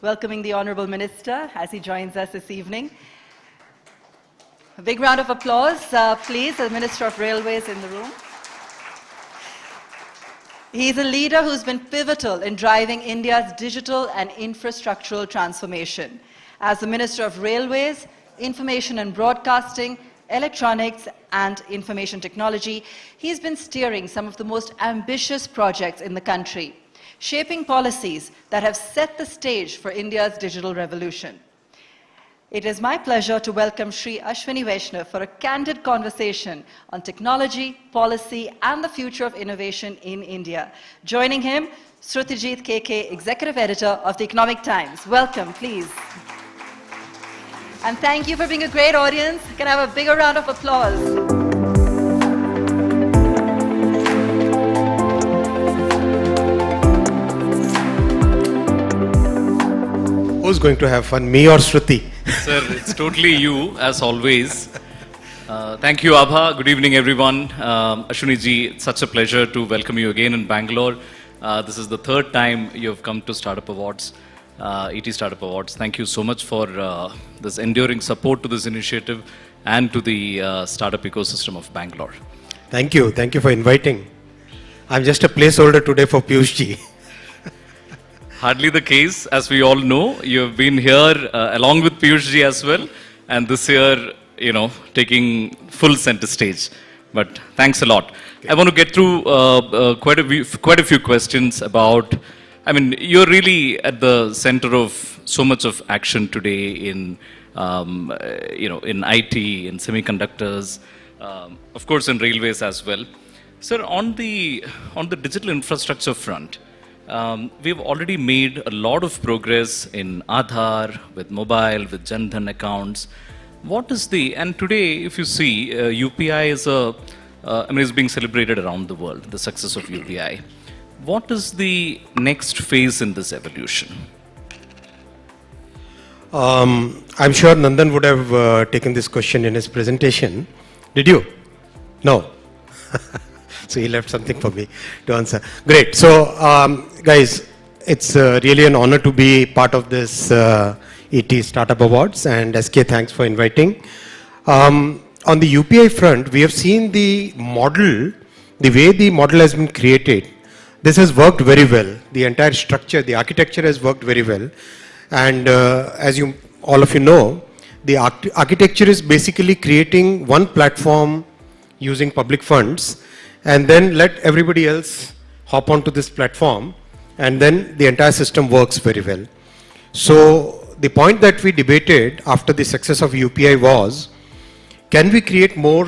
welcoming the Honourable Minister as he joins us this evening. A big round of applause, please, the Minister of Railways in the room. He's a leader who's been pivotal in driving India's digital and infrastructural transformation. As the Minister of Railways, Information and Broadcasting, Electronics and Information Technology, he's been steering some of the most ambitious projects in the country, shaping policies that have set the stage for India's digital revolution. It is my pleasure to welcome Shri Ashwini Vaishnaw for a candid conversation on technology, policy, and the future of innovation in India. Joining him, Sruthijith KK, Executive Editor of the Economic Times. Welcome, please. And thank you for being a great audience. Can I have a bigger round of applause? Who's going to have fun, me or Shruti? Sir, it's totally you, as always. Thank you, Abha. Good evening, everyone. Ashwini ji, it's such a pleasure to welcome you again in Bangalore. This is the third time you have come to Startup Awards, ET Startup Awards. Thank you so much for this enduring support to this initiative and to the startup ecosystem of Bangalore. Thank you. Thank you for inviting. I'm just a placeholder today for Piyush ji. Hardly the case, as we all know. You have been here along with Piyush ji as well, and this year, taking full center stage. But thanks a lot. Okay. I want to get through quite a few questions about. I mean, you're really at the center of so much of action today in, in IT, in semiconductors, of course, in railways as well. Sir, on the digital infrastructure front. We've already made a lot of progress in Aadhaar, with mobile, with Jan Dhan accounts. What is and today, if you see, UPI is is being celebrated around the world, the success of UPI. What is the next phase in this evolution? I'm sure Nandan would have taken this question in his presentation. Did you? No. So he left something for me to answer. Great. So, guys, it's really an honor to be part of this ET Startup Awards, and SK, thanks for inviting. On the UPI front, we have seen the model, the way the model has been created. This has worked very well. The entire structure, the architecture has worked very well. And as all of you know, the architecture is basically creating one platform using public funds, and then let everybody else hop onto this platform, and then the entire system works very well. So the point that we debated after the success of UPI was, can we create more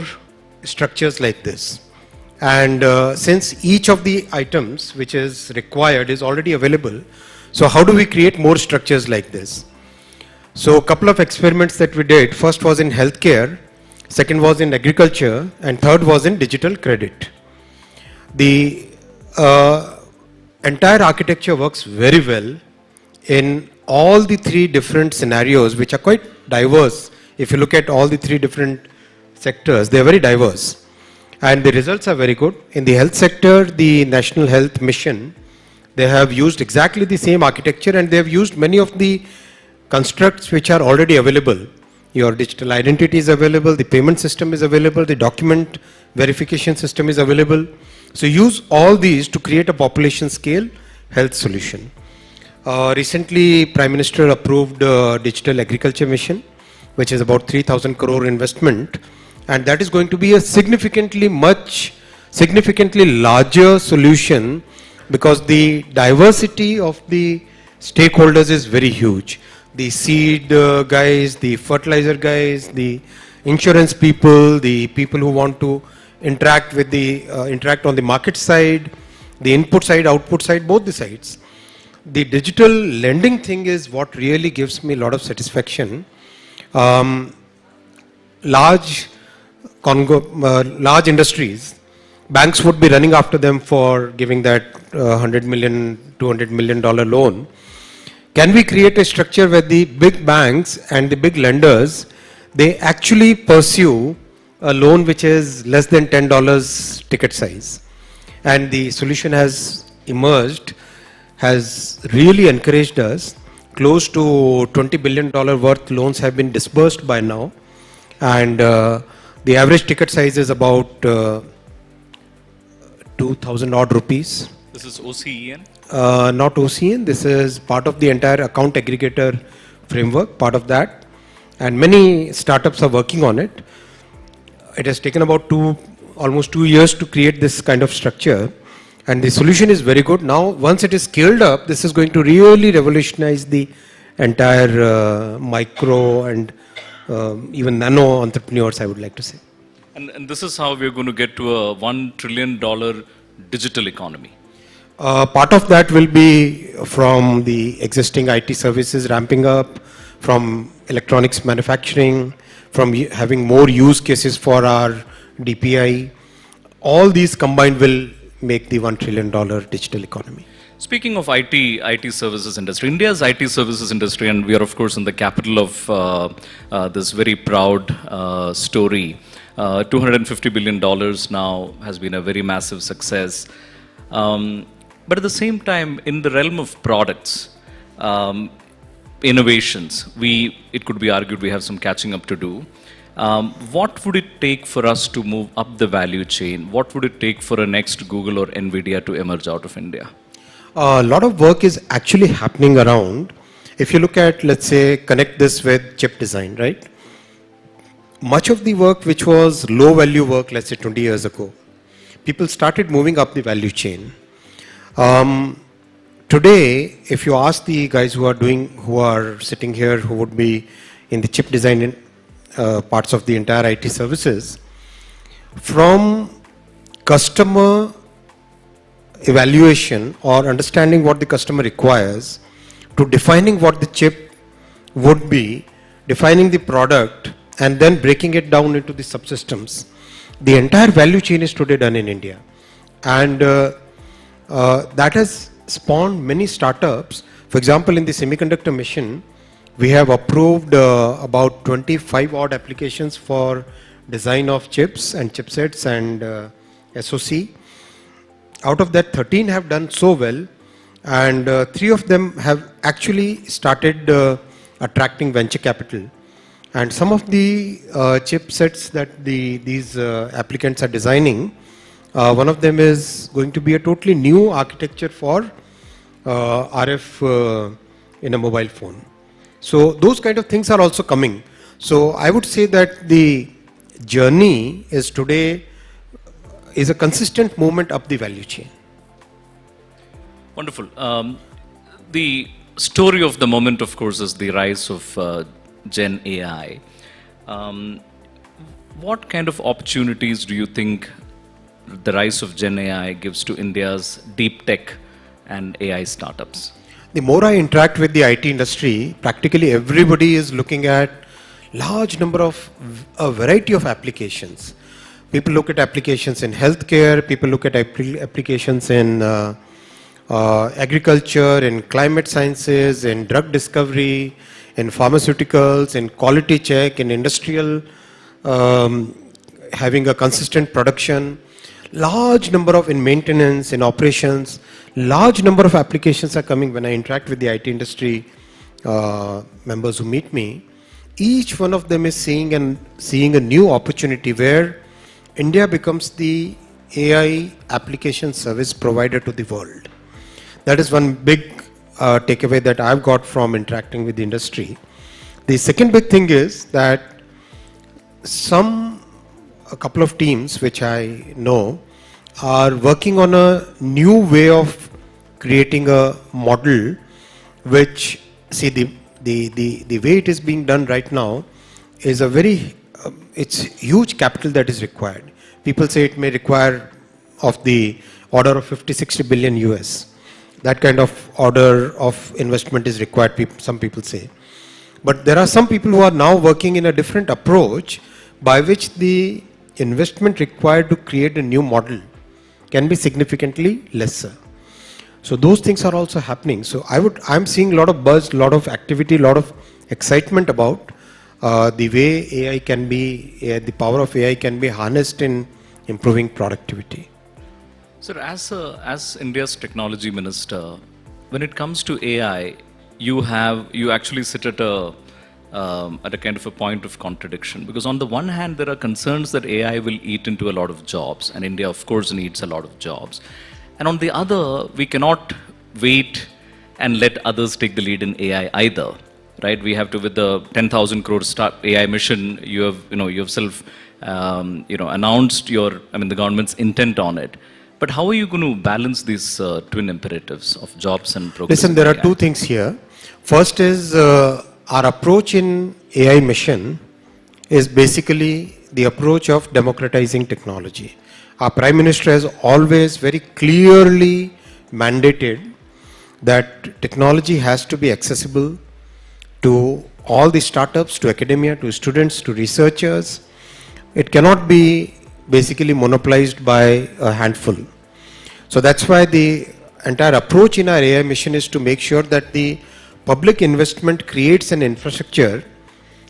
structures like this? And since each of the items which is required is already available, so how do we create more structures like this? So a couple of experiments that we did. First was in healthcare, second was in agriculture, and third was in digital credit. The entire architecture works very well in all the three different scenarios, which are quite diverse. If you look at all the three different sectors, they are very diverse. And the results are very good. In the health sector, the National Health Mission, they have used exactly the same architecture, and they have used many of the constructs which are already available. Your digital identity is available, the payment system is available, the document verification system is available. So use all these to create a population scale health solution. Recently, Prime Minister approved Digital Agriculture Mission, which is about 3,000 crore investment. And that is going to be a significantly larger solution, because the diversity of the stakeholders is very huge. The seed guys, the fertilizer guys, the insurance people, the people who want to interact with interact on the market side, the input side, output side, both the sides. The digital lending thing is what really gives me a lot of satisfaction. Large industries, banks would be running after them for giving that $100 million, $200 million loan. Can we create a structure where the big banks and the big lenders, they actually pursue a loan which is less than $10 ticket size? And the solution has emerged, has really encouraged us close to $20 billion worth loans have been disbursed by now. And the average ticket size is about 2,000 odd rupees. This is OCEN? Not OCEN, this is part of the entire account aggregator framework, part of that. And many startups are working on it. It has taken about almost 2 years to create this kind of structure. And the solution is very good. Now, once it is scaled up, this is going to really revolutionize the entire micro and even nano entrepreneurs, I would like to say. And this is how we're going to get to a $1 trillion digital economy. Part of that will be from the existing IT services ramping up, from electronics manufacturing, from having more use cases for our DPI. All these combined will make the $1 trillion digital economy. Speaking of IT services industry, India's IT services industry, and we are of course in the capital of this very proud story. $250 billion now has been a very massive success. But at the same time, in the realm of products, innovations, it could be argued we have some catching up to do. What would it take for us to move up the value chain? What would it take for a next Google or NVIDIA to emerge out of India? A lot of work is actually happening around. If you look at, let's say, connect this with chip design, right? Much of the work which was low value work, let's say 20 years ago, people started moving up the value chain. Today, if you ask the guys who are sitting here, who would be in the chip design parts of the entire IT services, from customer evaluation or understanding what the customer requires to defining what the chip would be, defining the product, and then breaking it down into the subsystems. The entire value chain is today done in India. And that has spawned many startups. For example, in the semiconductor mission, we have approved about 25 odd applications for design of chips and chipsets and SoC. Out of that, 13 have done so well, and 3 of them have actually started attracting venture capital. And some of the chipsets that these applicants are designing, one of them is going to be a totally new architecture for RF in a mobile phone. So those kind of things are also coming. So I would say that the journey is today is a consistent movement up the value chain. Wonderful. The story of the moment, of course, is the rise of Gen AI. What kind of opportunities do you think the rise of Gen AI gives to India's deep tech and AI startups? The more I interact with the IT industry, practically everybody is looking at large number of a variety of applications. People look at applications in healthcare, people look at applications in agriculture, in climate sciences, in drug discovery, in pharmaceuticals, in quality check, in industrial, having a consistent production. Large number of in maintenance, in operations, large number of applications are coming when I interact with the IT industry members who meet me. Each one of them is seeing a new opportunity where India becomes the AI application service provider to the world. That is one big takeaway that I've got from interacting with the industry. The second big thing is that a couple of teams which I know are working on a new way of creating a model which, see, the way it is being done right now is it's huge capital that is required. People say it may require of the order of 50-60 billion US. That kind of order of investment is required, some people say. But there are some people who are now working in a different approach by which the investment required to create a new model can be significantly lesser. So those things are also happening. So I'm seeing a lot of buzz, a lot of activity, a lot of excitement about the way AI can be, the power of AI can be harnessed in improving productivity. Sir, as India's technology minister, when it comes to AI, you actually sit at a kind of a point of contradiction, because on the one hand there are concerns that AI will eat into a lot of jobs, and India of course needs a lot of jobs, and on the other we cannot wait and let others take the lead in AI either, right? We have to, with the 10,000 crore AI mission, you have self announced the government's intent on it. But how are you going to balance these twin imperatives of jobs and progress? Listen, there are two things here. First is our approach in AI mission is basically the approach of democratizing technology. Our Prime Minister has always very clearly mandated that technology has to be accessible to all the startups, to academia, to students, to researchers. It cannot be basically monopolized by a handful. So that's why the entire approach in our AI mission is to make sure that the public investment creates an infrastructure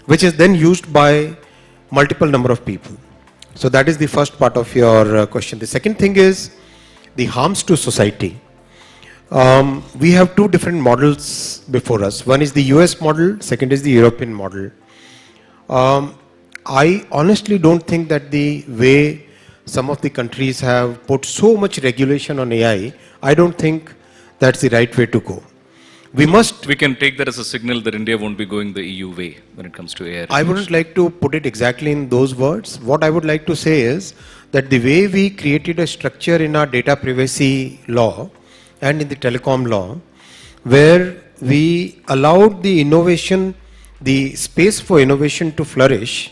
which is then used by multiple number of people. So that is the first part of your question. The second thing is the harms to society. We have two different models before us. One is the US model, second is the European model. I honestly don't think that the way some of the countries have put so much regulation on AI, I don't think that's the right way to go. We can take that as a signal that India won't be going the EU way when it comes to AI. I wouldn't like to put it exactly in those words. What I would like to say is that the way we created a structure in our data privacy law and in the telecom law, where we allowed the innovation, the space for innovation to flourish,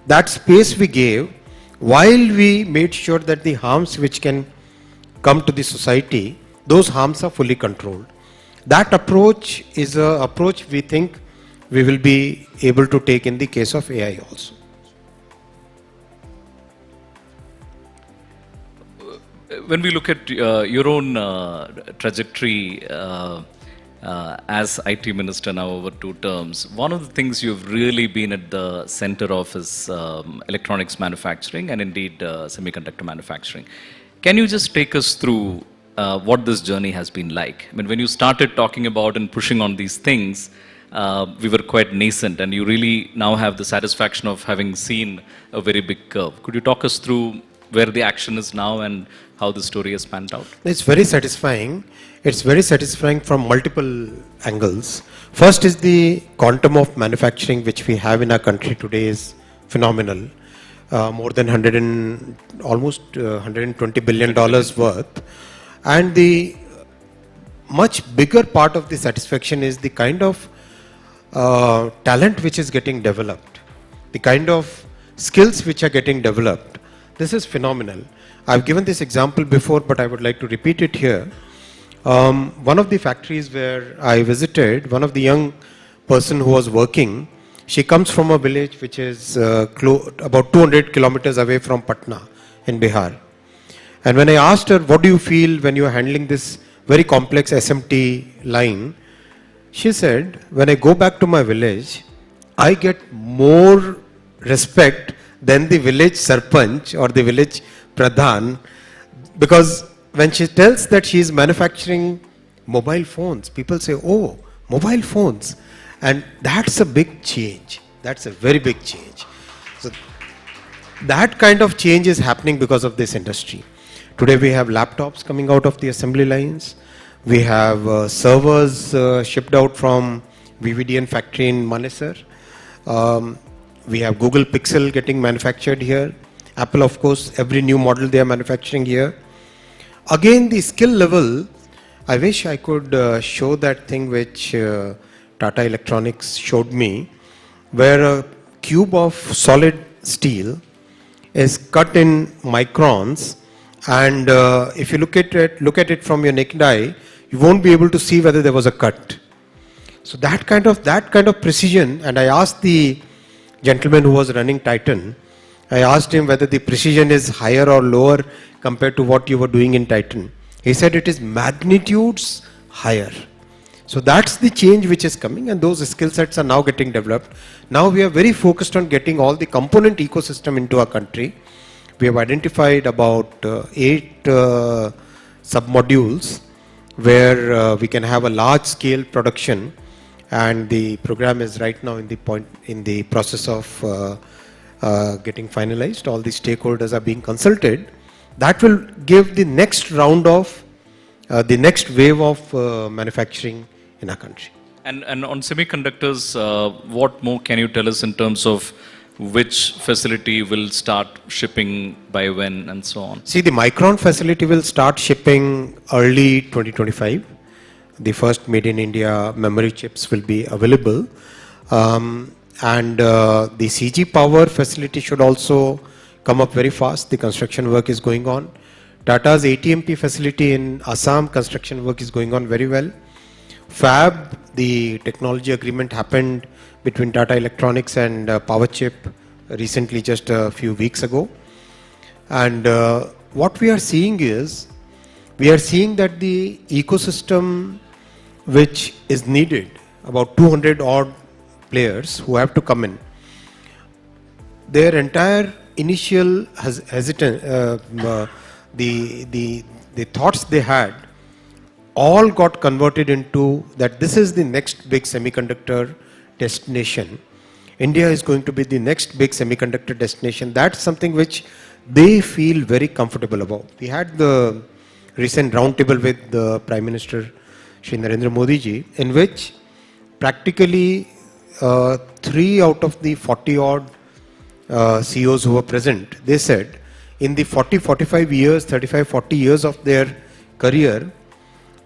that space we gave, while we made sure that the harms which can come to the society, those harms are fully controlled. That approach is an approach we think we will be able to take in the case of AI also. When we look at your own trajectory as IT Minister now over 2 terms, one of the things you've really been at the center of is electronics manufacturing and indeed semiconductor manufacturing. Can you just take us through what this journey has been like? I mean, when you started talking about and pushing on these things, we were quite nascent, and you really now have the satisfaction of having seen a very big curve. Could you talk us through where the action is now and how the story has panned out? It's very satisfying. It's very satisfying from multiple angles. First is the quantum of manufacturing which we have in our country today is phenomenal. More than almost $120 billion worth. And the much bigger part of the satisfaction is the kind of talent which is getting developed, the kind of skills which are getting developed. This is phenomenal. I've given this example before, but I would like to repeat it here. One of the factories where I visited, one of the young person who was working, she comes from a village which is about 200 kilometers away from Patna in Bihar. And when I asked her, what do you feel when you are handling this very complex SMT line? She said, when I go back to my village, I get more respect than the village sarpanch or the village pradhan, because when she tells that she is manufacturing mobile phones, people say, oh, mobile phones. And that's a big change. That's a very big change. So that kind of change is happening because of this industry. Today we have laptops coming out of the assembly lines. We have servers shipped out from VVDN factory in Manesar. We have Google Pixel getting manufactured here. Apple, of course, every new model they are manufacturing here. Again, the skill level, I wish I could show that thing which Tata Electronics showed me, where a cube of solid steel is cut in microns, and if you look at it from your naked eye, you won't be able to see whether there was a cut. So that kind of precision, and I asked the gentleman who was running Titan, I asked him whether the precision is higher or lower compared to what you were doing in Titan. He said it is magnitudes higher. So that's the change which is coming, and those skill sets are now getting developed. Now we are very focused on getting all the component ecosystem into our country. We have identified about 8 sub-modules where we can have a large scale production, and the program is right now in the process of getting finalized. All the stakeholders are being consulted. That will give the next round of the next wave of manufacturing in our country. And on semiconductors, what more can you tell us in terms of which facility will start shipping by when and so on? See, the Micron facility will start shipping early 2025. The first made in India memory chips will be available. And the CG Power facility should also come up very fast. The construction work is going on. Tata's ATMP facility in Assam, construction work is going on very well. Fab, the technology agreement happened between Tata Electronics and Powerchip recently, just a few weeks ago. And what we are seeing is, we are seeing that the ecosystem which is needed, about 200 odd players who have to come in, their entire initial hesitant, the thoughts they had, all got converted into that this is the next big semiconductor destination. India is going to be the next big semiconductor destination. That's something which they feel very comfortable about. We had the recent roundtable with the Prime Minister, Shri Narendra Modi ji, in which practically 3 out of the 40 odd CEOs who were present, they said in the 40 years, 40 years of their career,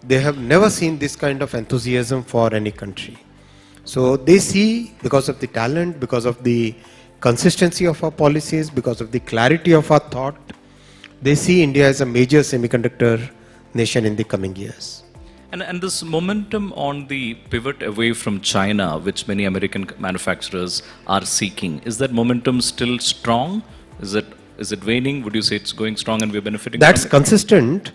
they have never seen this kind of enthusiasm for any country. So they see, because of the talent, because of the consistency of our policies, because of the clarity of our thought, they see India as a major semiconductor nation in the coming years. And this momentum on the pivot away from China, which many American manufacturers are seeking, is that momentum still strong? Is it waning? Would you say it's going strong and we're benefiting? That's consistent.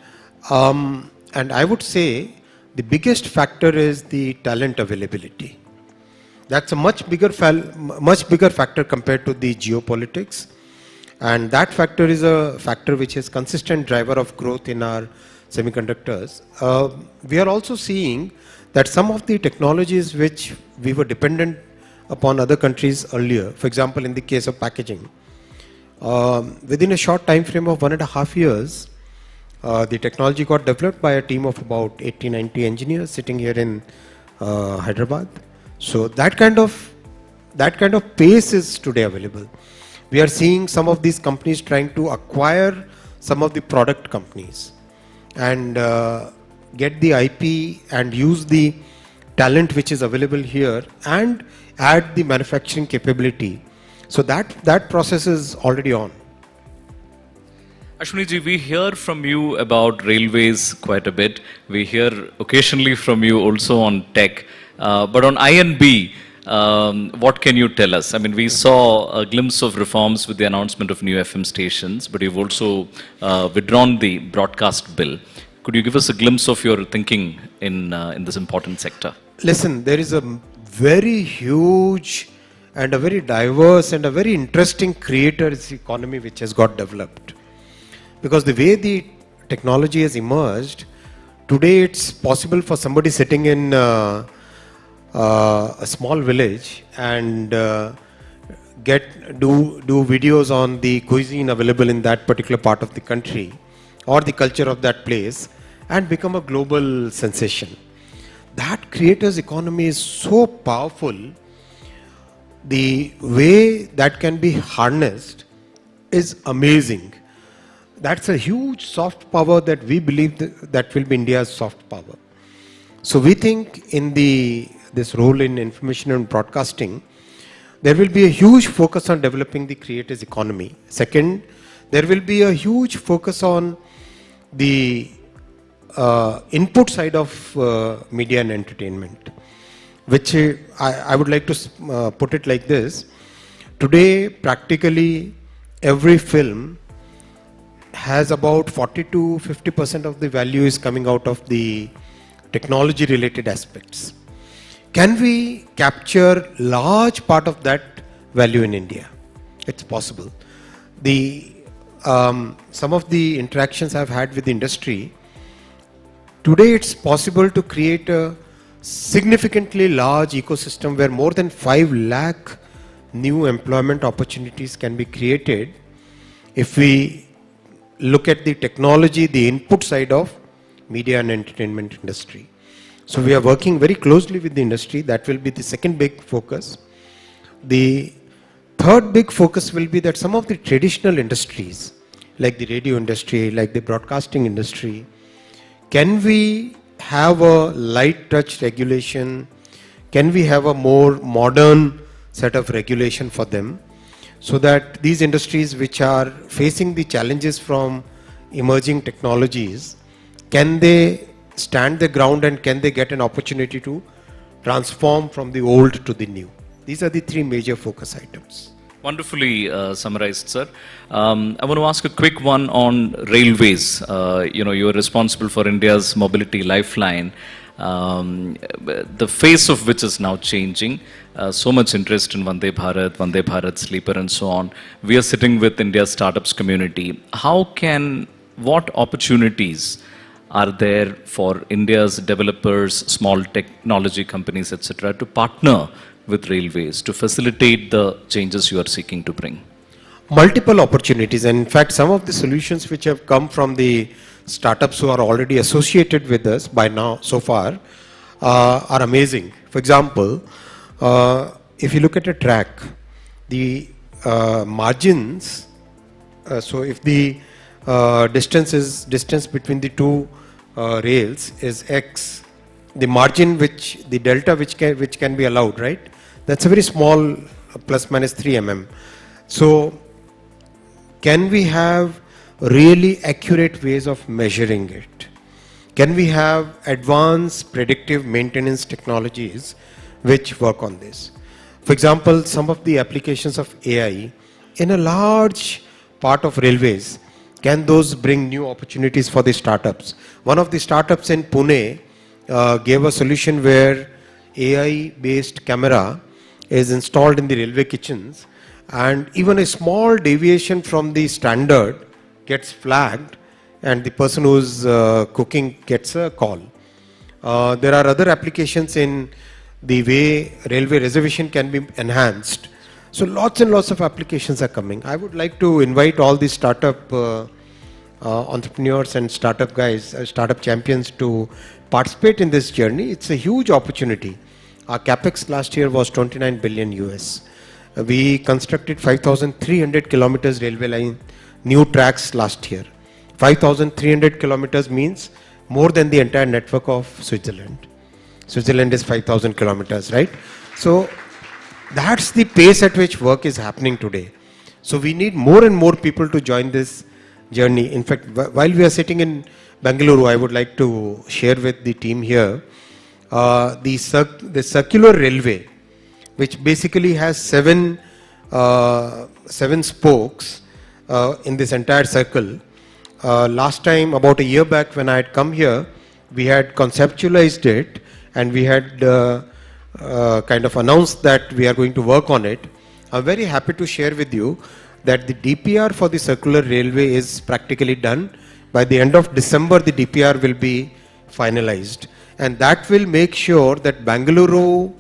And I would say the biggest factor is the talent availability. That's a much bigger factor compared to the geopolitics. And that factor is a factor which is consistent driver of growth in our semiconductors. We are also seeing that some of the technologies which we were dependent upon other countries earlier, for example, in the case of packaging, within a short time frame of 1.5 years, the technology got developed by a team of about 80-90 engineers sitting here in Hyderabad. So that kind of pace is today available. We are seeing some of these companies trying to acquire some of the product companies and get the IP and use the talent which is available here and add the manufacturing capability. So that process is already on. Ashwini ji, we hear from you about railways quite a bit. We hear occasionally from you also on tech. But on I&B, what can you tell us? I mean, we saw a glimpse of reforms with the announcement of new FM stations, but you've also withdrawn the broadcast bill. Could you give us a glimpse of your thinking in this important sector? Listen, there is a very huge and a very diverse and a very interesting creators economy which has got developed. Because the way the technology has emerged, today it's possible for somebody sitting in a small village and do videos on the cuisine available in that particular part of the country or the culture of that place and become a global sensation. That creators economy is so powerful. The way that can be harnessed is amazing. That's a huge soft power that we believe that will be India's soft power. So we think in this role in information and broadcasting, there will be a huge focus on developing the creators economy. Second, there will be a huge focus on the input side of media and entertainment, which I would like to put it like this. Today, practically every film has about 40 to 50% of the value is coming out of the technology related aspects. Can we capture large part of that value in India? It's possible. Some of the interactions I've had with the industry, Today it's possible to create a significantly large ecosystem where more than 5 lakh new employment opportunities can be created if we look at the technology, the input side of media and entertainment industry. So we are working very closely with the industry. That will be the second big focus. The third big focus will be that some of the traditional industries, like the radio industry, like the broadcasting industry, can we have a light touch regulation? Can we have a more modern set of regulation for them, so that these industries which are facing the challenges from emerging technologies, can they stand the ground and can they get an opportunity to transform from the old to the new? These are the three major focus items. Wonderfully summarized, sir. I want to ask a quick one on railways. You are responsible for India's mobility lifeline, the face of which is now changing. So much interest in Vande Bharat sleeper and so on. We are sitting with India's startups community. What opportunities are there for India's developers, small technology companies, etc., to partner with railways to facilitate the changes you are seeking to bring? Multiple opportunities, and in fact some of the solutions which have come from the startups who are already associated with us by now so far are amazing. For example, if you look at a track, the margins, so if the distance between the two rails is X, the margin the delta which can be allowed, right? That's a very small plus minus 3 mm. So can we have really accurate ways of measuring it? Can we have advanced predictive maintenance technologies which work on this? For example, some of the applications of AI in a large part of railways, can those bring new opportunities for the startups? One of the startups in Pune gave a solution where AI-based camera is installed in the railway kitchens, and even a small deviation from the standard gets flagged and the person who's cooking gets a call. There are other applications in the way railway reservation can be enhanced. So lots and lots of applications are coming. I would like to invite all the startup entrepreneurs and startup guys, startup champions to participate in this journey. It's a huge opportunity. Our capex last year was 29 billion US. We constructed 5,300 kilometers railway line, new tracks last year. 5,300 kilometers means more than the entire network of Switzerland. Switzerland is 5,000 kilometers, right? So that's the pace at which work is happening today. So we need more and more people to join this journey. In fact, while we are sitting in Bengaluru, I would like to share with the team here the circular railway, which basically has seven spokes in this entire circle. Last time, about a year back when I had come here, we had conceptualized it and we had kind of announced that we are going to work on it. I'm very happy to share with you that the DPR for the circular railway is practically done. By the end of December, the DPR will be finalized. And that will make sure that Bengaluru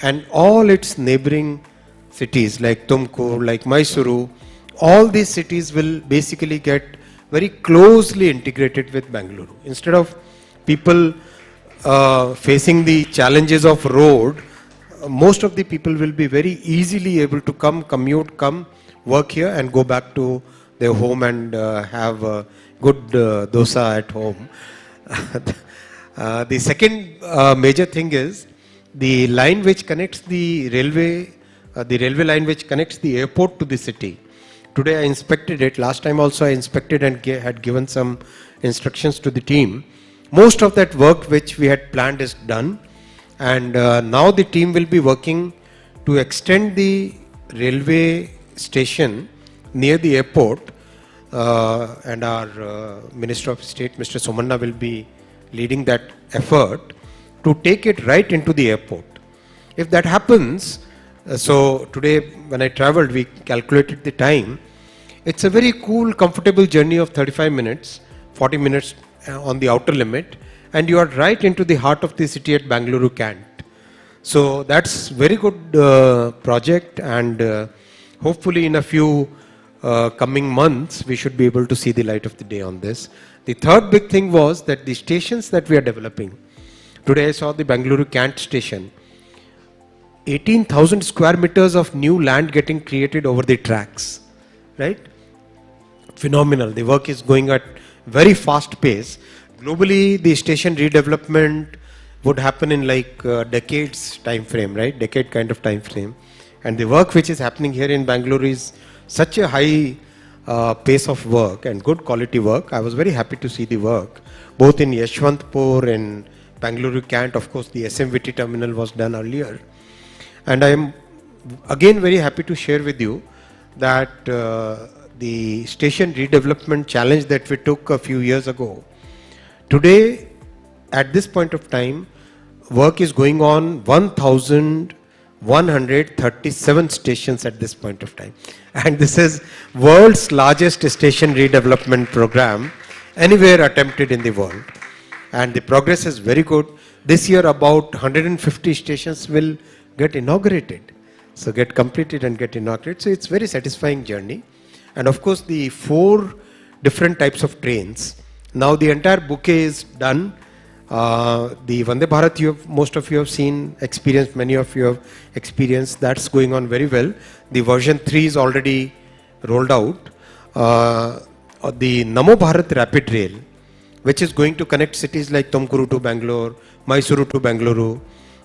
and all its neighboring cities like Tumkur, like Mysuru, all these cities will basically get very closely integrated with Bengaluru. Instead of people facing the challenges of road, most of the people will be very easily able to commute, work here and go back to their home and have a good dosa at home. The second major thing is the line which connects the railway line which connects the airport to the city. Today I inspected it. Last time also I inspected and had given some instructions to the team. Most of that work which we had planned is done, and now the team will be working to extend the railway station near the airport, and our Minister of State, Mr. Somanna, will be leading that effort to take it right into the airport. If that happens, so today when I traveled, we calculated the time. It's a very cool, comfortable journey of 35 minutes, 40 minutes on the outer limit, and you are right into the heart of the city at Bangalore Cant. So that's very good project, and hopefully in a few coming months we should be able to see the light of the day on this. The third big thing was that the stations that we are developing. Today I saw the Bangalore Cant station. 18,000 square meters of new land getting created over the tracks, right? Phenomenal. The work is going at very fast pace. Globally, the station redevelopment would happen in like decades time frame, right? Decade kind of time frame. And the work which is happening here in Bangalore is such a high pace of work and good quality work. I was very happy to see the work, both in Yeshwantpur and Bangalore Cant. Of course, the SMVT terminal was done earlier. And I am again very happy to share with you that the station redevelopment challenge that we took a few years ago, today at this point of time, work is going on 1,137 stations at this point of time. And this is world's largest station redevelopment program anywhere attempted in the world. And the progress is very good. This year about 150 stations will get inaugurated. So get completed and get inaugurated. So it's very satisfying journey. And of course the 4 different types of trains. Now the entire bouquet is done. The Vande Bharat, most of you have seen, experienced, many of you have experienced. That's going on very well. The version 3 is already rolled out. The Namo Bharat Rapid Rail, which is going to connect cities like Tumkuru to Bangalore, Mysuru to Bengaluru.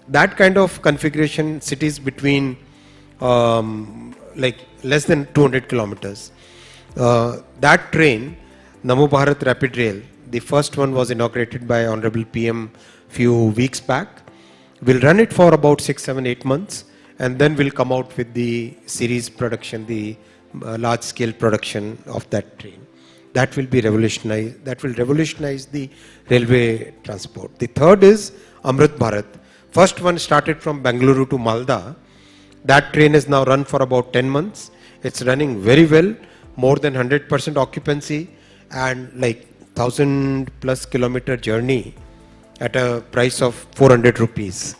That kind of configuration, cities between like less than 200 kilometers. That train, Namo Bharat Rapid Rail, the first one was inaugurated by Honorable PM few weeks back. We'll run it for about 6, 7, 8 months, and then we'll come out with the series production, the large scale production of that train. That will be revolutionized. That will revolutionize the railway transport. The third is Amrit Bharat. First one started from Bengaluru to Malda. That train is now run for about 10 months. It's running very well, more than 100% occupancy, and like 1,000+ kilometer journey at a price of 400 rupees.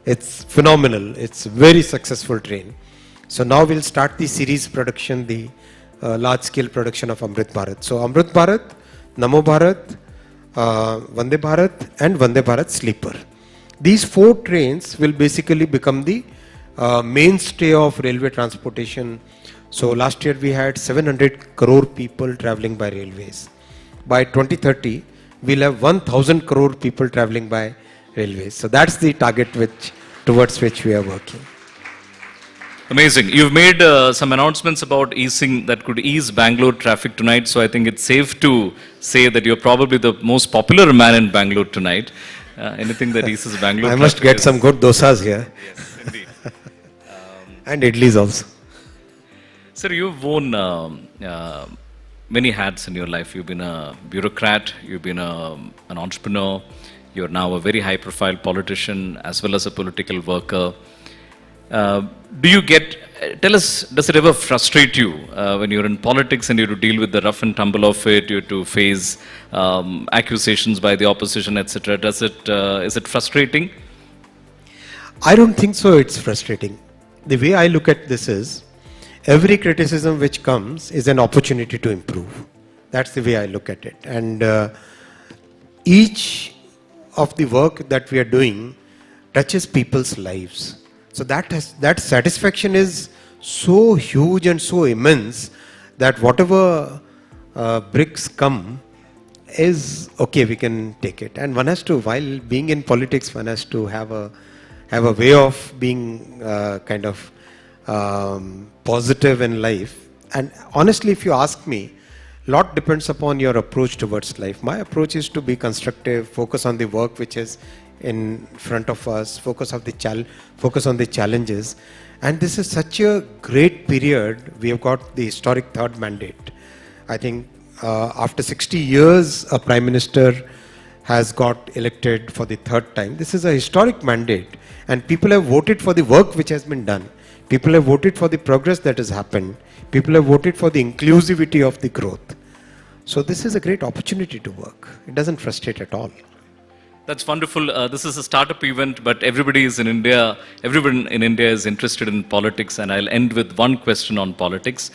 It's phenomenal. It's very successful train. So now we'll start the series production, the large scale production of Amrit Bharat. So Amrit Bharat, Namo Bharat, Vande Bharat and Vande Bharat Sleeper. These 4 trains will basically become the mainstay of railway transportation. So last year we had 700 crore people traveling by railways. By 2030, we'll have 1,000 crore people traveling by railways. So that's the target towards which we are working. Amazing. You've made some announcements about easing that could ease Bangalore traffic tonight. So I think it's safe to say that you're probably the most popular man in Bangalore tonight. Anything that eases Bangalore. I must get some good dosas here. Yes, indeed. And idlis also. Sir, you've worn many hats in your life. You've been a bureaucrat, you've been an entrepreneur, you're now a very high-profile politician as well as a political worker. Tell us, does it ever frustrate you when you're in politics and you have to deal with the rough and tumble of it, you have to face accusations by the opposition, etc. Is it frustrating? I don't think so it's frustrating. The way I look at this is, every criticism which comes is an opportunity to improve. That's the way I look at it. And each of the work that we are doing touches people's lives. So that satisfaction is so huge and so immense that whatever bricks come is okay, we can take it. And one has to, while being in politics, one has to have a way of being kind of positive in life. And honestly, if you ask me, a lot depends upon your approach towards life. My approach is to be constructive, focus on the work which is in front of us, focus on the challenges. And this is such a great period. We have got the historic third mandate. I think after 60 years, a Prime Minister has got elected for the third time. This is a historic mandate, and people have voted for the work which has been done. People have voted for the progress that has happened. People have voted for the inclusivity of the growth. So this is a great opportunity to work. It doesn't frustrate at all. That's wonderful. This is a startup event, but everybody is in India. Everyone in India is interested in politics, and I'll end with one question on politics.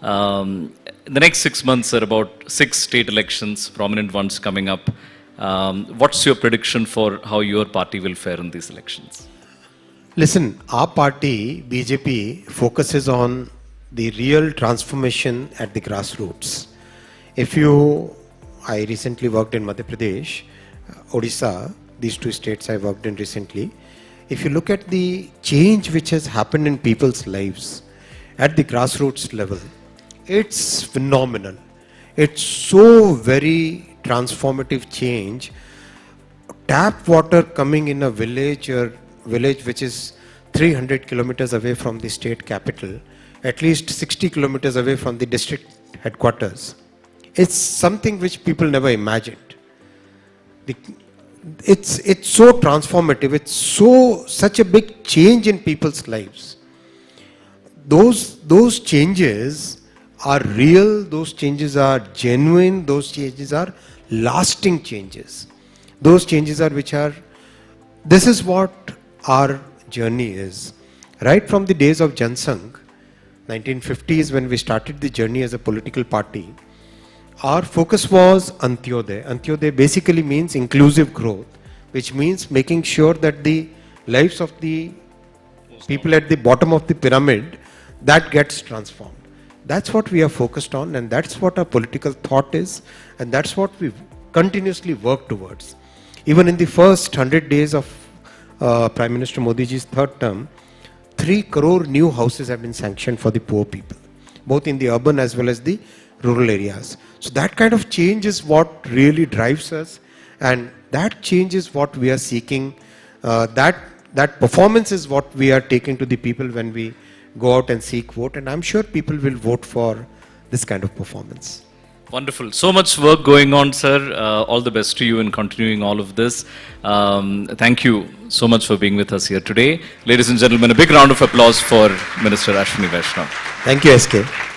In the next 6 months are about 6 state elections, prominent ones coming up. What's your prediction for how your party will fare in these elections? Listen, our party, BJP, focuses on the real transformation at the grassroots. I recently worked in Madhya Pradesh, Odisha, these 2 states I worked in recently. If you look at the change which has happened in people's lives at the grassroots level, it's phenomenal. It's so very transformative change. Tap water coming in a village which is 300 kilometers away from the state capital, at least 60 kilometers away from the district headquarters. It's something which people never imagined. It's so transformative. It's such a big change in people's lives. Those changes are real. Those changes are genuine. Those changes are lasting changes. Those changes are this is what our journey is. Right from the days of Jansangh, 1950s, when we started the journey as a political party, our focus was Antyodaya. Antyodaya basically means inclusive growth, which means making sure that the lives of the people at the bottom of the pyramid, that gets transformed. That's what we are focused on, and that's what our political thought is, and that's what we continuously work towards. Even in the first 100 days of Prime Minister Modi ji's third term, 3 crore new houses have been sanctioned for the poor people, both in the urban as well as the rural areas. So that kind of change is what really drives us, and that change is what we are seeking. That performance is what we are taking to the people when we go out and seek vote, and I'm sure people will vote for this kind of performance. Wonderful. So much work going on, sir. All the best to you in continuing all of this. Thank you so much for being with us here today. Ladies and gentlemen, a big round of applause for Minister Ashwini Vaishnaw. Thank you, SK.